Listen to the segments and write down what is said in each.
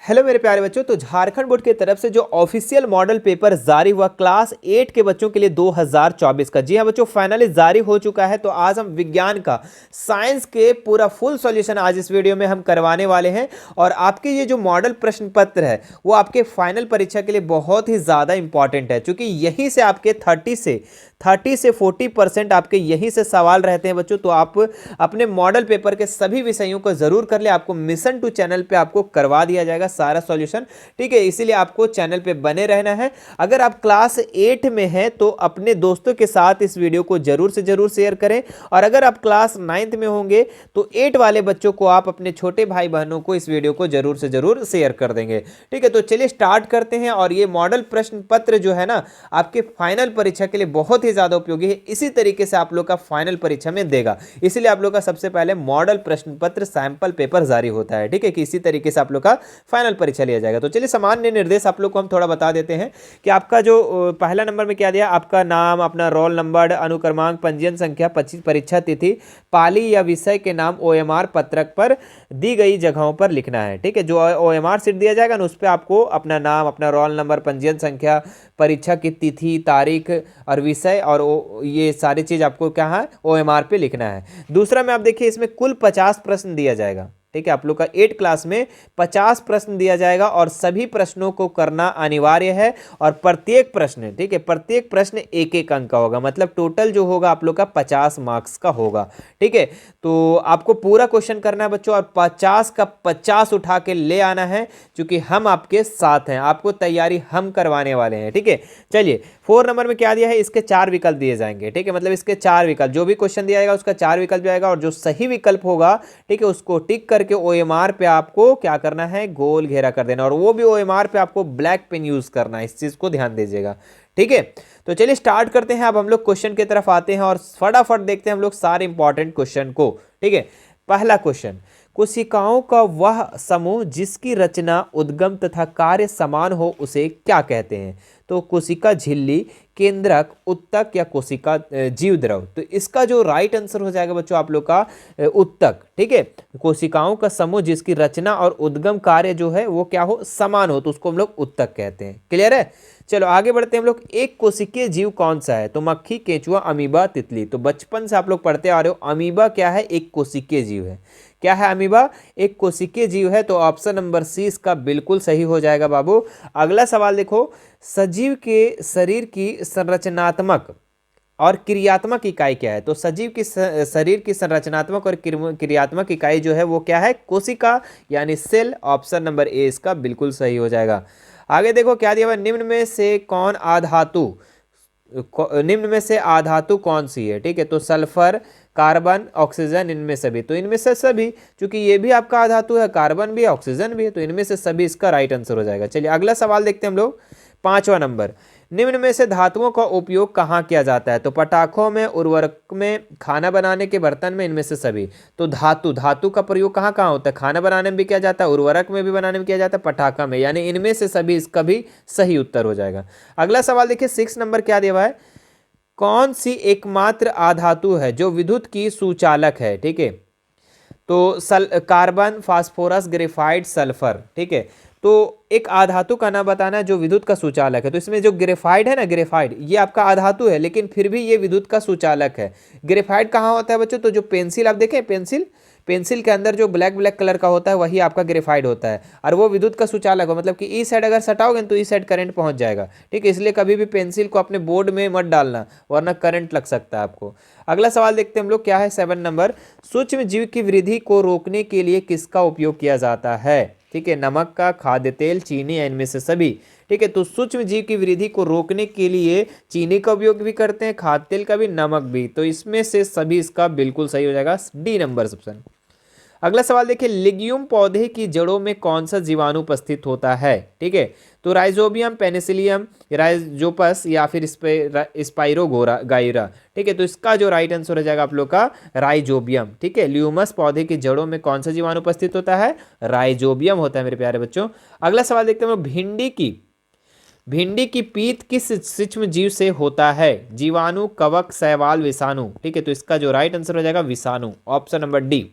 Hello मेरे प्यारे बच्चों। तो झारखंड बोर्ड की तरफ से जो ऑफिशियल मॉडल पेपर जारी हुआ क्लास 8 के बच्चों के लिए 2024 का, जी हाँ बच्चों, फाइनली जारी हो चुका है। तो आज हम विज्ञान का, साइंस के पूरा फुल सॉल्यूशन आज इस वीडियो में हम करवाने वाले हैं। और आपके ये जो मॉडल प्रश्न पत्र है वो आपके फाइनल परीक्षा के लिए बहुत ही ज़्यादा इंपॉर्टेंट है, क्योंकि यहीं से आपके 30 से 40% आपके यहीं से सवाल रहते हैं बच्चों। तो आप अपने मॉडल पेपर के सभी विषयों को जरूर कर ले, आपको मिशन टू चैनल पे आपको करवा दिया जाएगा सारा सॉल्यूशन, ठीक है। इसीलिए आपको चैनल पे बने रहना है। अगर आप क्लास 8 में हैं तो अपने दोस्तों के साथ इस वीडियो को जरूर से जरूर शेयर करें, और अगर आप क्लास 9th में होंगे तो 8 वाले बच्चों को आप अपने छोटे भाई बहनों को इस वीडियो को जरूर से जरूर शेयर कर देंगे, ठीक है। तो चलिए स्टार्ट करते हैं। और ये मॉडल प्रश्न पत्र जो है ना, आपके फाइनल परीक्षा के लिए बहुत ही ज्यादा उपयोगी है। इसी तरीके से आप लोग का फाइनल परीक्षा में देगा, इसीलिए आप लोग का सबसे पहले मॉडल प्रश्न पत्र सैंपल पेपर जारी होता है, ठीक है, कि इसी तरीके से आप लोग का फाइनल परीक्षा लिया जाएगा। तो चलिए सामान्य निर्देश आप लोग को हम थोड़ा बता देते हैं कि आपका जो पहला नंबर में क्या दिया, आपका नाम, अपना रोल नंबर, अनुक्रमांक, पंजीयन संख्या, परीक्षा तिथि, पाली या विषय के नाम OMR पत्रक पर दी गई जगहों पर लिखना है, ठीक है। जो OMR सीट दिया जाएगा ना, उस पर आपको अपना नाम, अपना रोल नंबर, पंजीयन संख्या, परीक्षा की तिथि, तारीख और विषय और ये सारी चीज आपको क्या है, OMR पे लिखना है। दूसरा में आप देखिए, इसमें कुल 50 प्रश्न दिया जाएगा, ठीक है। आप लोग का 8 क्लास में 50 प्रश्न दिया जाएगा और सभी प्रश्नों को करना अनिवार्य है। और प्रत्येक प्रश्न, ठीक है, प्रत्येक प्रश्न 1-1 अंक का होगा, मतलब टोटल जो होगा आप लोग का 50 मार्क्स का होगा, ठीक है। तो आपको पूरा क्वेश्चन करना है बच्चों, और 50 का 50 उठा के ले आना है, क्योंकि हम आपके साथ हैं, आपको तैयारी हम करवाने वाले हैं, ठीक है। चलिए 4 नंबर में क्या दिया है, इसके 4 विकल्प दिए जाएंगे, ठीक है। मतलब इसके 4 विकल्प, जो भी क्वेश्चन दिया जाएगा उसका 4 विकल्प जाएगा, और जो सही विकल्प होगा, ठीक है, उसको टिक करके OMR पे आपको क्या करना है, गोल घेरा कर देना, और वो भी OMR पे आपको ब्लैक पेन यूज करना है, इस चीज को ध्यान दीजिएगा, ठीक है। तो चलिए स्टार्ट करते हैं। अब हम लोग क्वेश्चन की तरफ आते हैं और फटाफट देखते हैं हम लोग सारे इंपॉर्टेंट क्वेश्चन को, ठीक है। पहला क्वेश्चन, कोशिकाओं का वह समूह जिसकी रचना, उद्गम तथा कार्य समान हो उसे क्या कहते हैं। तो कोशिका झिल्ली, केंद्रक, उत्तक या कोशिका जीव द्रव। तो इसका जो राइट आंसर हो जाएगा बच्चों आप लोग का उत्तक, ठीक है। कोशिकाओं का समूह जिसकी रचना और उद्गम कार्य जो है वो क्या हो, समान हो, तो उसको हम लोग उत्तक कहते हैं। क्लियर है। चलो आगे बढ़ते हैं हम लोग। एक कोशिकीय जीव कौन सा है। तो मक्खी, केंचुआ, अमीबा, तितली। तो बचपन से आप लोग पढ़ते आ रहे हो, अमीबा क्या है, एक कोशिकीय जीव है। क्या है अमीबा, एक कोशिकीय जीव है। तो ऑप्शन नंबर सी इसका बिल्कुल सही हो जाएगा बाबू। अगला सवाल देखो, सजीव के शरीर की संरचनात्मक और क्रियात्मक इकाई क्या है। तो सजीव की शरीर की संरचनात्मक और क्रियात्मक इकाई जो है वो क्या है, कोशिका यानी सेल। ऑप्शन नंबर ए इसका बिल्कुल सही हो जाएगा। आगे देखो क्या दिया हुआ, निम्न में से आधातु कौन सी है, ठीक है। तो सल्फर, कार्बन, ऑक्सीजन, इनमें सभी। तो इनमें से सभी, क्योंकि ये भी आपका आधातु है, कार्बन भी है, ऑक्सीजन भी है, तो इनमें से सभी इसका राइट आंसर हो जाएगा। चलिए अगला सवाल देखते हैं हम लोग। 5वां नंबर, निम्न में से धातुओं का उपयोग कहाँ किया जाता है। तो पटाखों में, उर्वरक में, खाना बनाने के बर्तन में, इनमें से सभी। तो धातु का प्रयोग कहाँ कहाँ होता है, खाना बनाने में भी किया जाता है, उर्वरक में भी बनाने में किया जाता है, पटाखा में, यानी इनमें से सभी इसका भी सही उत्तर हो जाएगा। अगला सवाल देखिए 6 नंबर क्या दिया हुआ है, कौन सी एकमात्र आधातु है जो विद्युत की सुचालक है, ठीक है। तो कार्बन, फास्फोरस, ग्रेफाइट, सल्फर, ठीक है। तो एक आधातु का नाम बताना है जो विद्युत का सुचालक है। तो इसमें जो ग्रेफाइट है ना, ग्रेफाइट ये आपका आधातु है, लेकिन फिर भी ये विद्युत का सुचालक है। ग्रेफाइट कहाँ होता है बच्चों, तो जो पेंसिल आप देखें, पेंसिल के अंदर जो ब्लैक ब्लैक कलर का होता है वही आपका ग्रेफाइट होता है, और वो विद्युत का सुचालक हो, मतलब कि ई साइड अगर सटाओगे तो ई साइड करंट पहुंच जाएगा, ठीक है। इसलिए कभी भी पेंसिल को अपने बोर्ड में मत डालना, वरना करंट लग सकता है आपको। अगला सवाल देखते हैं हम लोग, क्या है 7 नंबर, सूक्ष्म जीव की वृद्धि को रोकने के लिए किसका उपयोग किया जाता है, ठीक है। नमक का, खाद्य तेल, चीनी या इनमें से सभी, ठीक है। तो सूक्ष्म जीव की वृद्धि को रोकने के लिए चीनी का उपयोग भी करते हैं, खाद्य तेल का भी, नमक भी। तो इसमें से सभी इसका बिल्कुल सही हो जाएगा, डी नंबर ऑप्शन। अगला सवाल देखिए, लिग्यूम पौधे की जड़ों में कौन सा जीवाणु उपस्थित होता है, ठीक है। तो राइजोबियम, पेनिसिलियम, राइजोपस या फिर स्पाइरोगाइरा, ठीक है। तो इसका जो राइट आंसर हो जाएगा आप लोग का राइजोबियम, ठीक है। ल्यूमस पौधे की जड़ों में कौन सा जीवाणु उपस्थित होता है, राइजोबियम होता है मेरे प्यारे बच्चों। अगला सवाल देखते हैं, भिंडी की पीत किस सूक्ष्म जीव से होता है। जीवाणु, कवक, शैवाल, विषाणु, ठीक है। तो इसका जो राइट आंसर हो जाएगा विषाणु, ऑप्शन नंबर डी।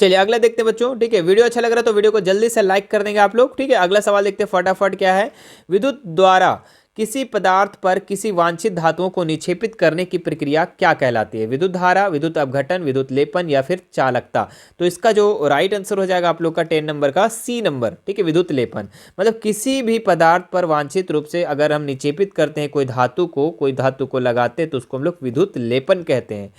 चलिए अगला देखते हैं बच्चों। ठीक है, वीडियो अच्छा लग रहा है तो वीडियो को जल्दी से लाइक कर देंगे आप लोग। ठीक है, अगला सवाल देखते हैं फटाफट। क्या है? विद्युत द्वारा किसी पदार्थ पर किसी वांछित धातुओं को निक्षेपित करने की प्रक्रिया क्या कहलाती है? विद्युत धारा, विद्युत अपघटन, विद्युत लेपन या फिर चालकता। तो इसका जो राइट आंसर हो जाएगा आप लोग का 10 नंबर का सी नंबर। ठीक है, विद्युत लेपन मतलब किसी भी पदार्थ पर वांछित रूप से अगर हम निक्षेपित करते हैं कोई धातु को लगाते हैं तो उसको हम लोग विद्युत लेपन कहते हैं।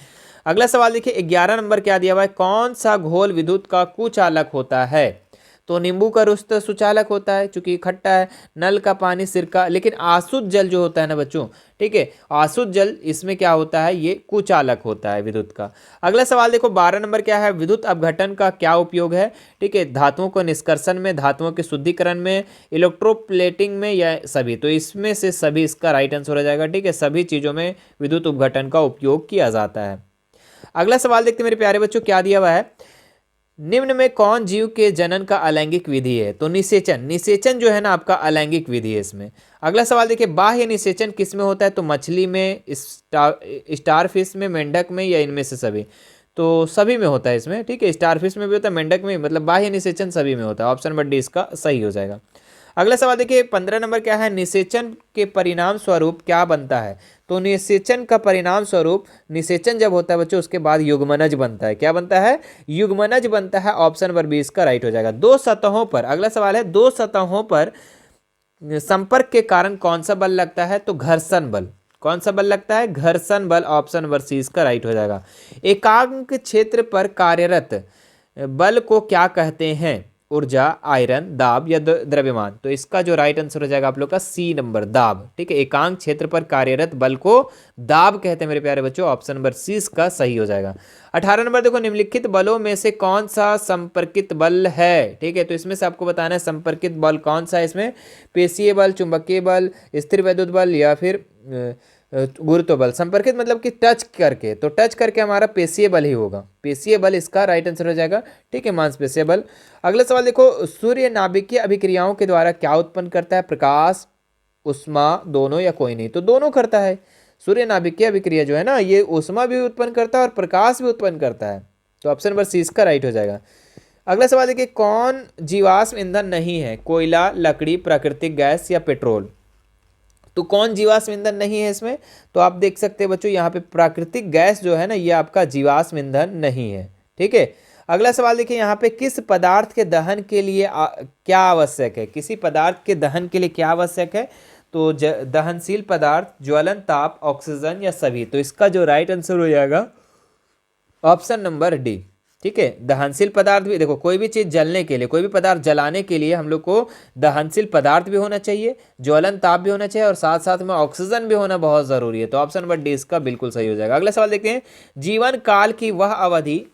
अगला सवाल देखिए 11 नंबर क्या दिया हुआ है? कौन सा घोल विद्युत का कुचालक होता है? तो नींबू का रस तो सुचालक होता है क्योंकि खट्टा है, नल का पानी सिरका, लेकिन आसुत जल जो होता है ना बच्चों, ठीक है, आसुत जल इसमें क्या होता है? ये कुचालक होता है विद्युत का। अगला सवाल देखो 12 नंबर क्या है? विद्युत अपघटन का क्या उपयोग है? ठीक है, धातुओं को निष्कर्षण में, धातुओं के शुद्धिकरण में, इलेक्ट्रोप्लेटिंग में या सभी। तो इसमें से सभी इसका राइट आंसर हो जाएगा। ठीक है, सभी चीज़ों में विद्युत अपघटन का उपयोग किया जाता है। अगला सवाल देखते हैं मेरे प्यारे बच्चों क्या दिया हुआ है? निम्न में कौन जीव के जनन का अलैंगिक विधि है? तो निषेचन। निषेचन जो है ना आपका अलैंगिक विधि है इसमें। अगला सवाल देखिए बाह्य निषेचन किस में होता है? तो मछली में, स्टारफिश में, मेंढक में या इनमें से सभी। तो सभी में होता है इसमें। ठीक है, स्टारफिश में भी होता है, मेंढक में, मतलब बाह्य निषेचन सभी में होता है। ऑप्शन नंबर डी इसका सही हो जाएगा। अगला सवाल देखिए 15 नंबर क्या है? निषेचन के परिणाम स्वरूप क्या बनता है? तो निषेचन का परिणाम स्वरूप, निषेचन जब होता है बच्चों उसके बाद युग्मनज बनता है। क्या बनता है? युग्मनज बनता है। ऑप्शन नंबर बी इसका राइट हो जाएगा। दो सतहों पर, अगला सवाल है, दो सतहों पर संपर्क के कारण कौन सा बल लगता है? तो घर्षण बल। कौन सा बल लगता है? घर्षण बल। ऑप्शन नंबर सी इसका राइट हो जाएगा। एकांक क्षेत्र पर कार्यरत बल को क्या कहते हैं? ऊर्जा, आयरन, दाब या द्रव्यमान। तो इसका जो राइट आंसर हो जाएगा आप लोग का सी नंबर, दाब। ठीक है, एकांक क्षेत्र पर कार्यरत बल को दाब कहते हैं मेरे प्यारे बच्चों। ऑप्शन नंबर सी इसका सही हो जाएगा। 18 नंबर देखो निम्नलिखित बलों में से कौन सा संपर्कित बल है? ठीक है, तो इसमें से आपको बताना है संपर्कित बल कौन सा है इसमें। पेशीय बल, चुंबकीय बल, स्थिर वैद्युत बल या फिर गुरुत्व बल। संपर्कित मतलब कि टच करके, तो टच करके हमारा पेशीय बल ही होगा। पेशीय बल इसका राइट आंसर हो जाएगा। ठीक है, मांसपेशीय बल। अगला सवाल देखो सूर्य नाभिकीय अभिक्रियाओं के द्वारा क्या उत्पन्न करता है? प्रकाश, उष्मा, दोनों या कोई नहीं। तो दोनों करता है। सूर्य नाभिकीय अभिक्रिया जो है ना ये उष्मा भी उत्पन्न करता है और प्रकाश भी उत्पन्न करता है। तो ऑप्शन नंबर सी इसका राइट हो जाएगा। अगला सवाल देखिए कौन जीवाश्म ईंधन नहीं है? कोयला, लकड़ी, प्राकृतिक गैस या पेट्रोल। तो कौन जीवाश्म ईंधन नहीं है इसमें? तो आप देख सकते हैं बच्चों यहाँ पे प्राकृतिक गैस जो है ना ये आपका जीवाश्म ईंधन नहीं है। ठीक है, अगला सवाल देखिए यहाँ पे किस पदार्थ के दहन के लिए क्या आवश्यक है? किसी पदार्थ के दहन के लिए क्या आवश्यक है? तो दहनशील पदार्थ, ज्वलन ताप, ऑक्सीजन या सभी। तो इसका जो राइट आंसर हो जाएगा ऑप्शन नंबर डी। ठीक है, दहनशील पदार्थ भी देखो, कोई भी चीज जलने के लिए, कोई भी पदार्थ जलाने के लिए हम लोग को दहनशील पदार्थ भी होना चाहिए, ज्वलन ताप भी होना चाहिए और साथ साथ में ऑक्सीजन भी होना बहुत जरूरी है। तो ऑप्शन नंबर डी इसका बिल्कुल सही हो जाएगा। अगला सवाल देखते हैं जीवन काल की वह अवधि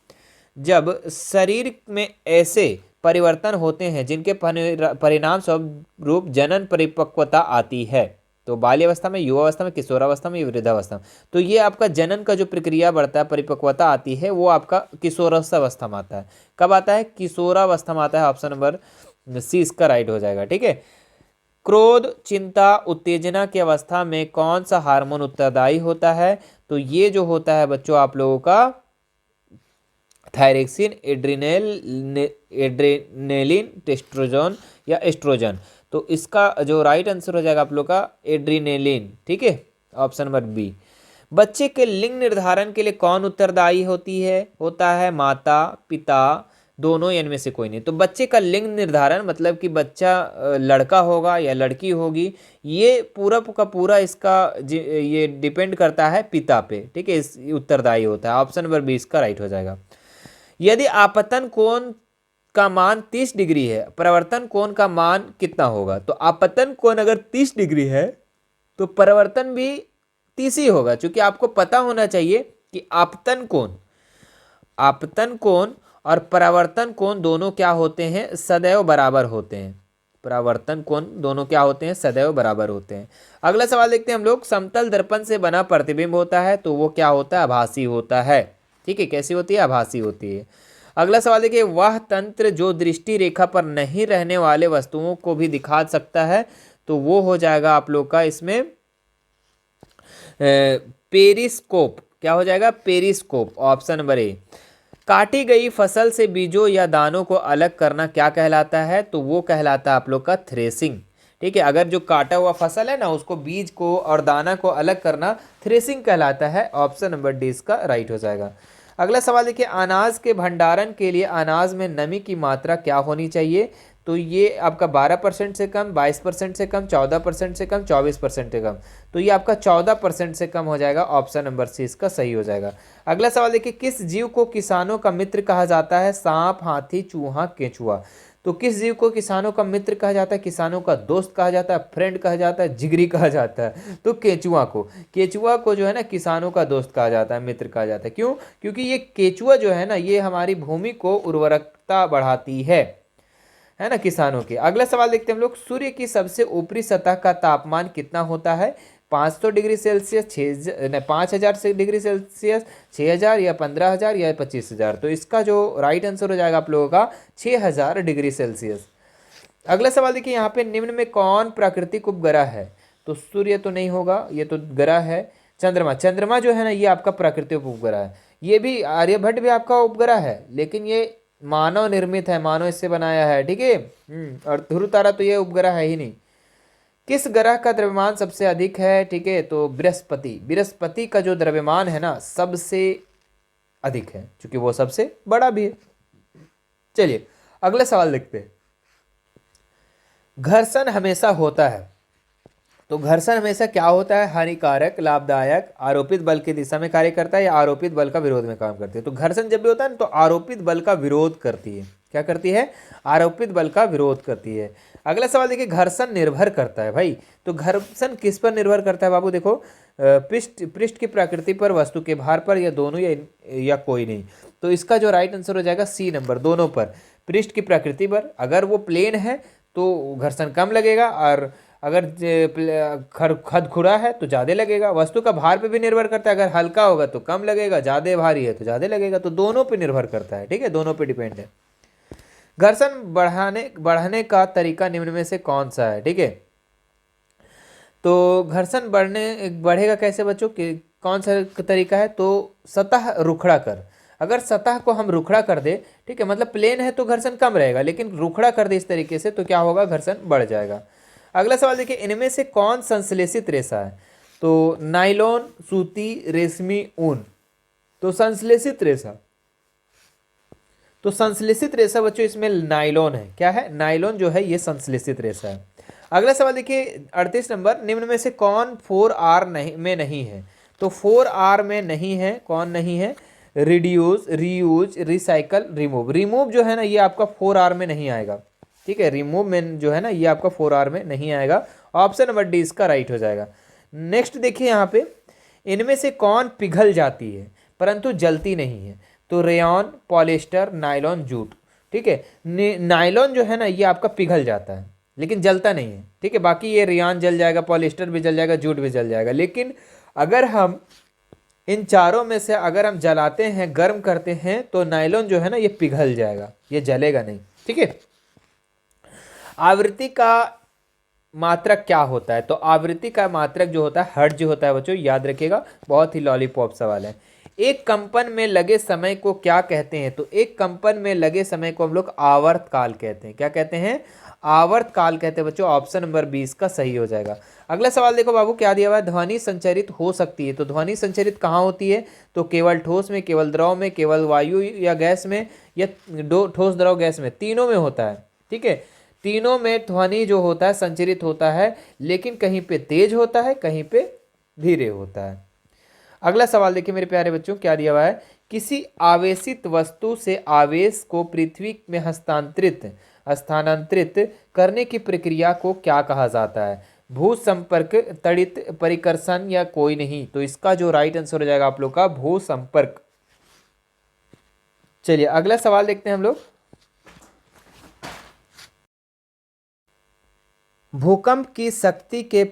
जब शरीर में ऐसे परिवर्तन होते हैं जिनके परिणाम स्वरूप जनन परिपक्वता आती है। तो बाल्यावस्था में, युवावस्था में, किशोरावस्था में, वृद्धावस्था में। तो ये आपका जनन का जो प्रक्रिया बढ़ता है, परिपक्वता आती है, वो आपका किशोरावस्था में आता है। कब आता है? किशोरावस्था में आता है। ऑप्शन नंबर सी इसका राइट हो जाएगा। ठीक है, क्रोध, चिंता, उत्तेजना की अवस्था में कौन सा हार्मोन उत्तरदायी होता है? तो ये जो होता है बच्चों आप लोगों का थायरोक्सिन, एड्रेनेलिन, टेस्ट्रोजन या एस्ट्रोजन। तो इसका जो राइट आंसर हो जाएगा आप लोग का एड्रेनेलिन। ठीक है, ऑप्शन नंबर बी। बच्चे के लिंग निर्धारण के लिए कौन उत्तरदायी होता है? माता, पिता, दोनों या इनमें से कोई नहीं। तो बच्चे का लिंग निर्धारण मतलब कि बच्चा लड़का होगा या लड़की होगी, ये पूरा का पूरा इसका ये डिपेंड करता है पिता पे। ठीक है, इस उत्तरदायी होता है। ऑप्शन नंबर बी इसका राइट हो जाएगा। यदि आपतन कोण का मान 30 डिग्री है, परावर्तन कोण का मान कितना होगा? तो आपतन कोण अगर 30 डिग्री है तो परावर्तन भी 30 ही होगा, क्योंकि आपको पता होना चाहिए कि आपतन कोण और परावर्तन कोण दोनों क्या होते हैं? सदैव बराबर होते हैं। परावर्तन कोण दोनों क्या होते हैं? सदैव बराबर होते हैं। अगला सवाल देखते हैं हम लोग। समतल दर्पण से बना प्रतिबिंब होता है तो वो क्या होता है? आभासी होता है। ठीक है, कैसी होती है? आभासी होती है। अगला सवाल देखिए वह तंत्र जो दृष्टि रेखा पर नहीं रहने वाले वस्तुओं को भी दिखा सकता है तो वो हो जाएगा आप लोग का इसमें पेरिस्कोप। क्या हो जाएगा? पेरिस्कोप। Option number A. काटी गई फसल से बीजों या दानों को अलग करना क्या कहलाता है? तो वो कहलाता है आप लोग का थ्रेसिंग। ठीक है, अगर जो काटा हुआ फसल है ना उसको बीज को और दाना को अलग करना थ्रेसिंग कहलाता है। ऑप्शन नंबर डी इसका राइट हो जाएगा। अगला सवाल देखिए, अनाज के भंडारण के लिए अनाज में नमी की मात्रा क्या होनी चाहिए? तो ये आपका 12% से कम, 22% से कम, 14% से कम, 24% से कम। तो ये आपका 14% से कम हो जाएगा। ऑप्शन नंबर सी इसका सही हो जाएगा। अगला सवाल देखिए, किस जीव को किसानों का मित्र कहा जाता है? सांप, हाथी, चूहा, केंचुआ। तो किस जीव को किसानों का मित्र कहा जाता है? किसानों का दोस्त कहा जाता है, फ्रेंड कहा जाता है, जिगरी कहा जाता है। तो केचुआ को जो है ना किसानों का दोस्त कहा जाता है, मित्र कहा जाता है। क्यों? क्योंकि ये केचुआ जो है ना ये हमारी भूमि को उर्वरकता बढ़ाती है ना किसानों के। अगला सवाल देखते हैं हम लोग, सूर्य की सबसे ऊपरी सतह का तापमान कितना होता है? 500 डिग्री सेल्सियस, 5000 से डिग्री सेल्सियस, 6000 या 15000 या 25000। तो इसका जो राइट आंसर हो जाएगा आप लोगों का 6000 डिग्री सेल्सियस। अगला सवाल देखिए, यहाँ पे निम्न में कौन प्राकृतिक उपग्रह है? तो सूर्य तो नहीं होगा, ये तो ग्रह है। चंद्रमा जो है ना ये आपका प्राकृतिक उपग्रह है। ये भी आर्यभट्ट भी आपका उपग्रह है, लेकिन ये मानव निर्मित है, मानव इससे बनाया है। ठीक है। और ध्रुव तारा तो ये उपग्रह है ही नहीं। किस ग्रह का द्रव्यमान सबसे अधिक है? ठीक है, तो बृहस्पति का जो द्रव्यमान है ना सबसे अधिक है, क्योंकि वो सबसे बड़ा भी है। चलिए अगला सवाल देखते हैं। घर्षण हमेशा होता है, तो घर्षण हमेशा क्या होता है? हानिकारक, लाभदायक, आरोपित बल की दिशा में कार्य करता है या आरोपित बल का विरोध में काम करती है? तो घर्षण जब भी होता है ना तो आरोपित बल का विरोध करती है। क्या करती है? आरोपित बल का विरोध करती है। अगला सवाल देखिए, घर्षण निर्भर करता है भाई, तो घर्षण किस पर निर्भर करता है बाबू? देखो, पृष्ठ की प्रकृति पर, वस्तु के भार पर, या दोनों, या कोई नहीं। तो इसका जो राइट आंसर हो जाएगा सी नंबर, दोनों पर। पृष्ठ की प्रकृति पर, अगर वो प्लेन है तो घर्षण कम लगेगा, और अगर खदखुरा है तो ज़्यादा लगेगा। वस्तु का भार पे भी निर्भर करता है, अगर हल्का होगा तो कम लगेगा, ज़्यादा भारी है तो ज़्यादा लगेगा। तो दोनों पे निर्भर करता है। ठीक है, दोनों पे डिपेंड है। घर्षण बढ़ने का तरीका निम्न में से कौन सा है? ठीक है, तो घर्षण बढ़ेगा कैसे बच्चों? कौन सा तरीका है? तो सतह रुखड़ा कर। अगर सतह को हम रुखड़ा कर दे, ठीक है, मतलब प्लेन है तो घर्षण कम रहेगा, लेकिन रुखड़ा कर दे इस तरीके से तो क्या होगा? घर्षण बढ़ जाएगा। अगला सवाल देखिए, इनमें से कौन संश्लेषित रेशा है? तो नायलॉन, सूती, रेशमी, ऊन। तो संश्लेषित रेशा बच्चों इसमें नायलॉन है। क्या है? नायलॉन जो है ये संश्लेषित रेशा है। अगला सवाल देखिए 38 नंबर, निम्न में से कौन 4R में नहीं है? तो 4R में नहीं है, कौन नहीं है? Reduce, reuse, recycle, remove. Remove जो है ना ये आपका 4R में नहीं आएगा। ठीक है, रिमूव में जो है ना ये आपका 4R में नहीं आएगा। ऑप्शन नंबर डी इसका राइट हो जाएगा। नेक्स्ट देखिए यहाँ पे, इनमें से कौन पिघल जाती है परंतु जलती नहीं है? तो रेयॉन, पॉलिएस्टर, नायलॉन, जूट। ठीक है, नायलॉन जो है ना ये आपका पिघल जाता है लेकिन जलता नहीं है। ठीक है, बाकी ये रेयॉन जल जाएगा, पॉलिएस्टर भी जल जाएगा, जूट भी जल जाएगा। लेकिन अगर हम इन चारों में से अगर हम जलाते हैं, गर्म करते हैं, तो नायलॉन जो है ना ये पिघल जाएगा, ये जलेगा नहीं। ठीक है, आवृत्ति का मात्रक क्या होता है? तो आवृत्ति का मात्रक जो होता है हर्ट्ज होता है बच्चों, याद रखिएगा, बहुत ही लॉलीपॉप सवाल है। एक कंपन में लगे समय को क्या कहते हैं? तो एक कंपन में लगे समय को हम लोग आवर्त काल कहते हैं। क्या कहते हैं? आवर्त काल कहते हैं बच्चों। ऑप्शन नंबर 20 का सही हो जाएगा। अगला सवाल देखो बाबू, क्या दिया हुआ है? ध्वनि संचरित हो सकती है। तो ध्वनि संचरित कहाँ होती है? तो केवल ठोस में, केवल द्रव में, केवल वायु या गैस में, या ठोस, द्रव, गैस में, तीनों में होता है। ठीक है, तीनों में ध्वनि जो होता है संचरित होता है, लेकिन कहीं पे तेज होता है, कहीं पे धीरे होता है। अगला सवाल देखिए मेरे प्यारे बच्चों, क्या दिया हुआ है? किसी आवेशित वस्तु से आवेश को पृथ्वी में स्थानांतरित करने की प्रक्रिया को क्या कहा जाता है? भू संपर्क, तड़ित, परिकर्षण, या कोई नहीं। तो इसका जो राइट आंसर हो जाएगा आप लोग का भू संपर्क। चलिए अगला सवाल देखते हैं हम लोग। भूकंप की शक्ति के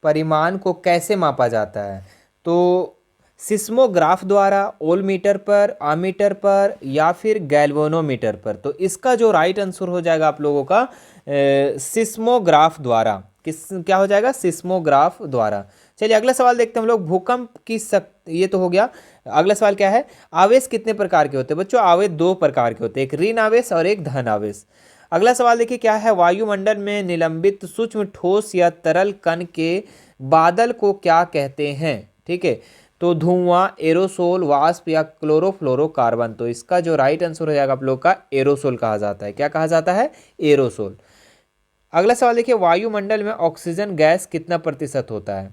परिमाण को कैसे मापा जाता है? तो सिस्मोग्राफ द्वारा, ओलमीटर पर, आमीटर पर, या फिर गैल्वेनोमीटर पर। तो इसका जो राइट आंसर हो जाएगा आप लोगों का सिस्मोग्राफ द्वारा। क्या हो जाएगा? सिस्मोग्राफ द्वारा। चलिए अगला सवाल देखते हैं हम लोग। भूकंप की ये तो हो गया। अगला सवाल क्या है, आवेश कितने प्रकार के होते हैं बच्चों? आवेश दो प्रकार के होते हैं, एक ऋण आवेश और एक धन आवेश। अगला सवाल देखिए क्या है, वायुमंडल में निलंबित सूक्ष्म ठोस या तरल कण के बादल को क्या कहते हैं? ठीक है, तो धुआं, एरोसोल, वाष्प या क्लोरोफ्लोरोकार्बन। तो इसका जो राइट आंसर हो जाएगा आप लोग का एरोसोल कहा जाता है। क्या कहा जाता है? एरोसोल। अगला सवाल देखिए, वायुमंडल में ऑक्सीजन गैस कितना प्रतिशत होता है?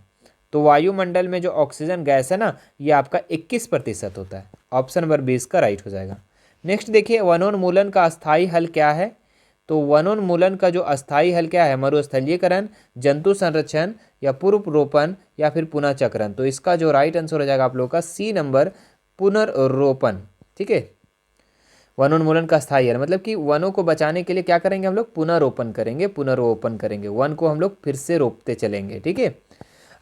तो वायुमंडल में जो ऑक्सीजन गैस है ना, ये आपका 21% होता है। ऑप्शन नंबर 20 का राइट हो जाएगा। नेक्स्ट देखिए, वनोन्मूलन का अस्थायी हल क्या है? तो वनोन्मूलन का जो अस्थायी हल क्या है? मरुस्थलीकरण, जंतु संरक्षण या पूर्व रोपण या फिर पुनः चक्रण। तो इसका जो राइट आंसर हो जाएगा आप लोगों का सी नंबर, पुनर्रोपण। ठीक है, वनोन्मूलन का स्थायी हल मतलब कि वनों को बचाने के लिए क्या करेंगे हम लोग? पुनर्रोपण करेंगे, पुनर्रोपण करेंगे, वन को हम लोग फिर से रोपते चलेंगे। ठीक है,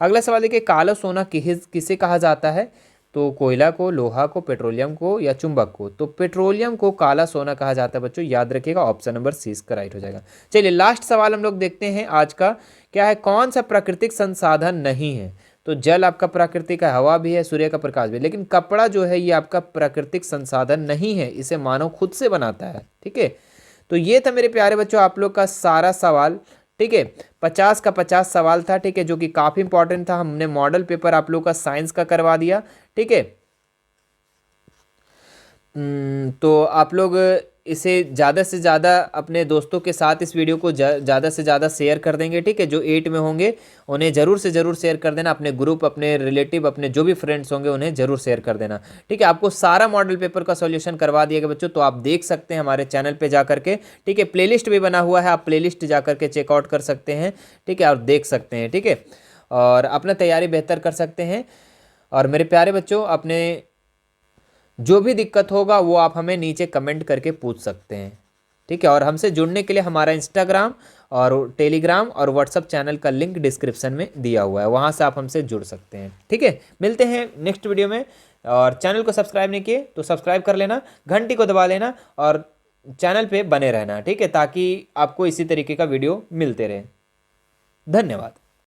अगला सवाल देखिए, काला सोना किसे कहा जाता है? तो कोयला को, लोहा को, पेट्रोलियम को या चुंबक को। तो पेट्रोलियम को काला सोना कहा जाता है बच्चों, याद रखिएगा। ऑप्शन नंबर सी इसका राइट हो जाएगा। चलिए लास्ट सवाल हम लोग देखते हैं आज का, क्या है, कौन सा प्राकृतिक संसाधन नहीं है? तो जल आपका प्राकृतिक है, हवा भी है, सूर्य का प्रकाश भी, लेकिन कपड़ा जो है ये आपका प्राकृतिक संसाधन नहीं है, इसे मानव खुद से बनाता है। ठीक है, तो ये था मेरे प्यारे बच्चों आप लोग का सारा सवाल। ठीक है, 50 का 50 सवाल था। ठीक है, जो कि काफ़ी इंपॉर्टेंट था। हमने मॉडल पेपर आप लोग का साइंस का करवा दिया। ठीक है, तो आप लोग इसे ज़्यादा से ज़्यादा अपने दोस्तों के साथ इस वीडियो को ज़्यादा से ज़्यादा शेयर कर देंगे। ठीक है, जो 8 में होंगे उन्हें ज़रूर से ज़रूर शेयर कर देना। अपने ग्रुप, अपने रिलेटिव, अपने जो भी फ्रेंड्स होंगे उन्हें ज़रूर शेयर कर देना। ठीक है, आपको सारा मॉडल पेपर का सॉल्यूशन करवा दिया गया बच्चों, तो आप देख सकते हैं हमारे चैनल पर जा करके। ठीक है, प्लेलिस्ट भी बना हुआ है, आप प्लेलिस्ट जा करके चेकआउट कर सकते हैं। ठीक है, और देख सकते हैं। ठीक है, और अपना तैयारी बेहतर कर सकते हैं। और मेरे प्यारे बच्चों, अपने जो भी दिक्कत होगा वो आप हमें नीचे कमेंट करके पूछ सकते हैं। ठीक है, और हमसे जुड़ने के लिए हमारा इंस्टाग्राम और टेलीग्राम और व्हाट्सअप चैनल का लिंक डिस्क्रिप्शन में दिया हुआ है, वहाँ से आप हमसे जुड़ सकते हैं। ठीक है, मिलते हैं नेक्स्ट वीडियो में। और चैनल को सब्सक्राइब नहीं किए तो सब्सक्राइब कर लेना, घंटी को दबा लेना और चैनल पे बने रहना। ठीक है, ताकि आपको इसी तरीके का वीडियो मिलते रहे। धन्यवाद।